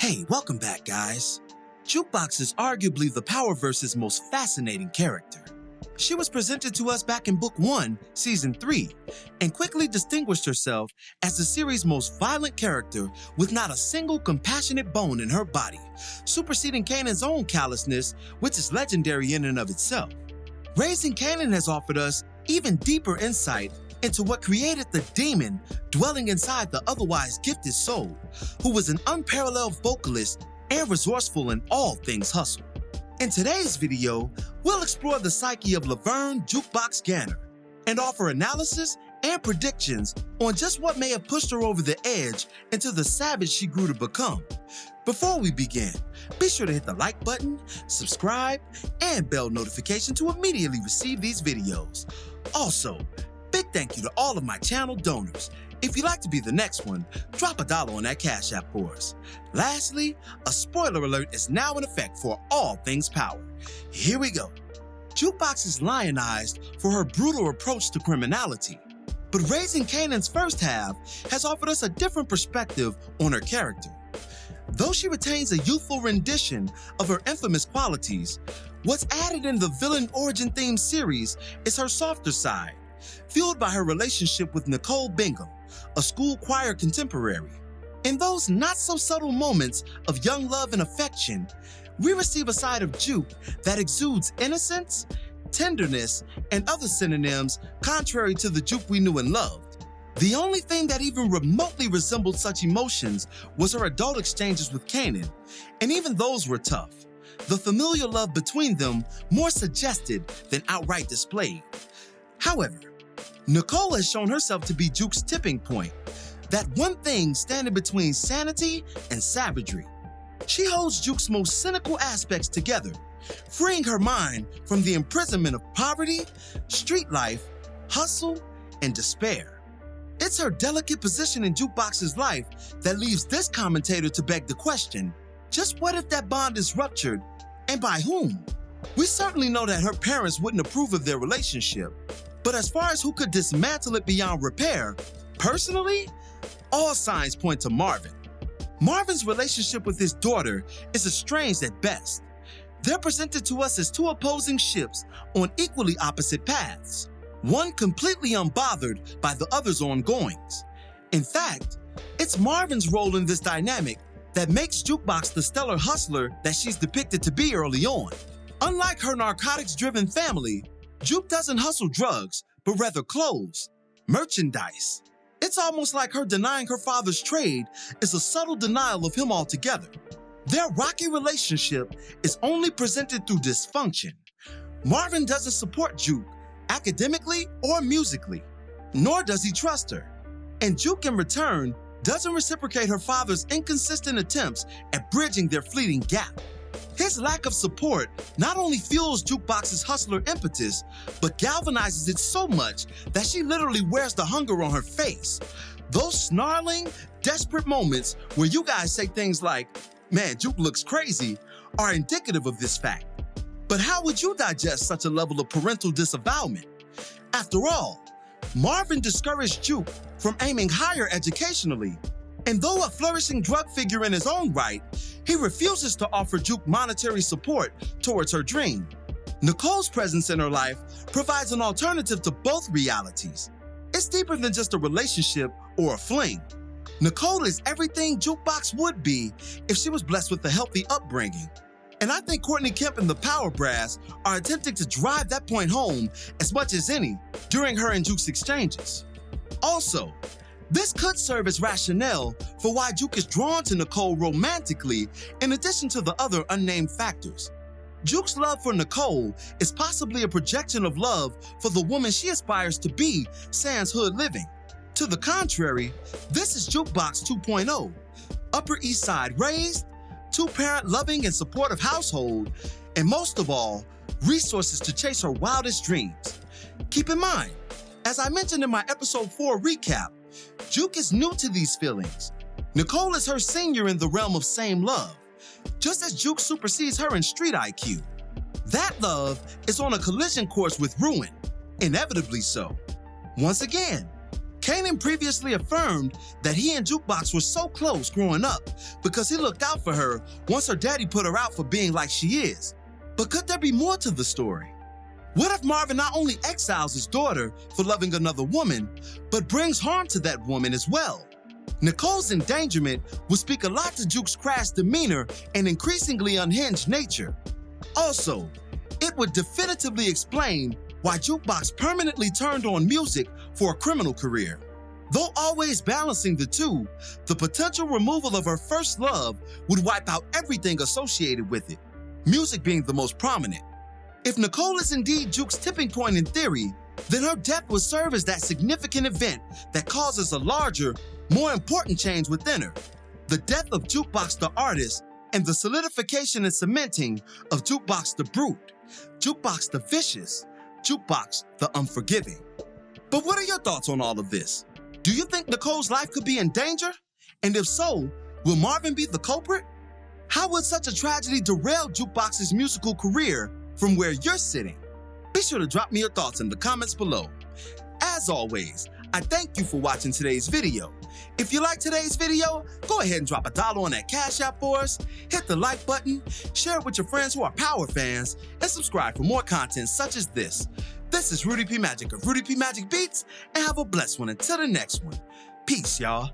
Hey, welcome back, guys. Jukebox is arguably the Powerverse's most fascinating character. She was presented to us back in Book 1, Season 3, and quickly distinguished herself as the series' most violent character with not a single compassionate bone in her body, superseding Kanan's own callousness, which is legendary in and of itself. Raising Kanan has offered us even deeper insight into what created the demon dwelling inside the otherwise gifted soul, who was an unparalleled vocalist and resourceful in all things hustle. In today's video, we'll explore the psyche of Laverne Jukebox Ganner and offer analysis and predictions on just what may have pushed her over the edge into the savage she grew to become. Before we begin, be sure to hit the like button, subscribe, and bell notification to immediately receive these videos. Also, big thank you to all of my channel donors. If you'd like to be the next one, drop $1 on that Cash App for us. Lastly, a spoiler alert is now in effect for all things Power. Here we go. Jukebox is lionized for her brutal approach to criminality, but Raising Kanan's first half has offered us a different perspective on her character. Though she retains a youthful rendition of her infamous qualities, what's added in the villain origin-themed series is her softer side, fueled by her relationship with Nicole Bingham, a school choir contemporary. In those not-so-subtle moments of young love and affection, we receive a side of Juke that exudes innocence, tenderness, and other synonyms contrary to the Juke we knew and loved. The only thing that even remotely resembled such emotions was her adult exchanges with Kanan, and even those were tough. The familial love between them more suggested than outright displayed. However, Nicole has shown herself to be Juke's tipping point, that one thing standing between sanity and savagery. She holds Juke's most cynical aspects together, freeing her mind from the imprisonment of poverty, street life, hustle, and despair. It's her delicate position in Jukebox's life that leaves this commentator to beg the question, just what if that bond is ruptured, and by whom? We certainly know that her parents wouldn't approve of their relationship, but as far as who could dismantle it beyond repair, personally, all signs point to Marvin. Marvin's relationship with his daughter is estranged at best. They're presented to us as two opposing ships on equally opposite paths, one completely unbothered by the other's ongoings. In fact, it's Marvin's role in this dynamic that makes Jukebox the stellar hustler that she's depicted to be early on. Unlike her narcotics-driven family, Juke doesn't hustle drugs, but rather clothes, merchandise. It's almost like her denying her father's trade is a subtle denial of him altogether. Their rocky relationship is only presented through dysfunction. Marvin doesn't support Juke academically or musically, nor does he trust her. And Juke in return doesn't reciprocate her father's inconsistent attempts at bridging their fleeting gap. His lack of support not only fuels Jukebox's hustler impetus, but galvanizes it so much that she literally wears the hunger on her face. Those snarling, desperate moments where you guys say things like, "Man, Juke looks crazy," are indicative of this fact. But how would you digest such a level of parental disavowalment? After all, Marvin discouraged Juke from aiming higher educationally, and though a flourishing drug figure in his own right, he refuses to offer Juke monetary support towards her dream. Nicole's presence in her life provides an alternative to both realities. It's deeper than just a relationship or a fling. Nicole is everything Jukebox would be if she was blessed with a healthy upbringing. And I think Courtney Kemp and the Power Brass are attempting to drive that point home as much as any during her and Juke's exchanges. Also, this could serve as rationale for why Juke is drawn to Nicole romantically in addition to the other unnamed factors. Juke's love for Nicole is possibly a projection of love for the woman she aspires to be sans hood living. To the contrary, this is Jukebox 2.0, Upper East Side raised, two-parent loving and supportive household, and most of all, resources to chase her wildest dreams. Keep in mind, as I mentioned in my episode 4 recap, Juke is new to these feelings. Nicole is her senior in the realm of same love, just as Juke supersedes her in street IQ. That love is on a collision course with ruin, inevitably so. Once again, Kanan previously affirmed that he and Jukebox were so close growing up because he looked out for her once her daddy put her out for being like she is. But could there be more to the story? What if Marvin not only exiles his daughter for loving another woman, but brings harm to that woman as well? Nicole's endangerment would speak a lot to Juke's crass demeanor and increasingly unhinged nature. Also, it would definitively explain why Jukebox permanently turned on music for a criminal career. Though always balancing the two, the potential removal of her first love would wipe out everything associated with it, music being the most prominent. If Nicole is indeed Juke's tipping point in theory, then her death would serve as that significant event that causes a larger, more important change within her. The death of Jukebox the artist and the solidification and cementing of Jukebox the brute, Jukebox the vicious, Jukebox the unforgiving. But what are your thoughts on all of this? Do you think Nicole's life could be in danger? And if so, will Marvin be the culprit? How would such a tragedy derail Jukebox's musical career from where you're sitting? Be sure to drop me your thoughts in the comments below. As always, I thank you for watching today's video. If you like today's video, go ahead and drop $1 on that Cash App for us, hit the like button, share it with your friends who are Power fans, and subscribe for more content such as this. This is Rudy P. Magic of Rudy P. Magic Beats, and have a blessed one until the next one. Peace, y'all.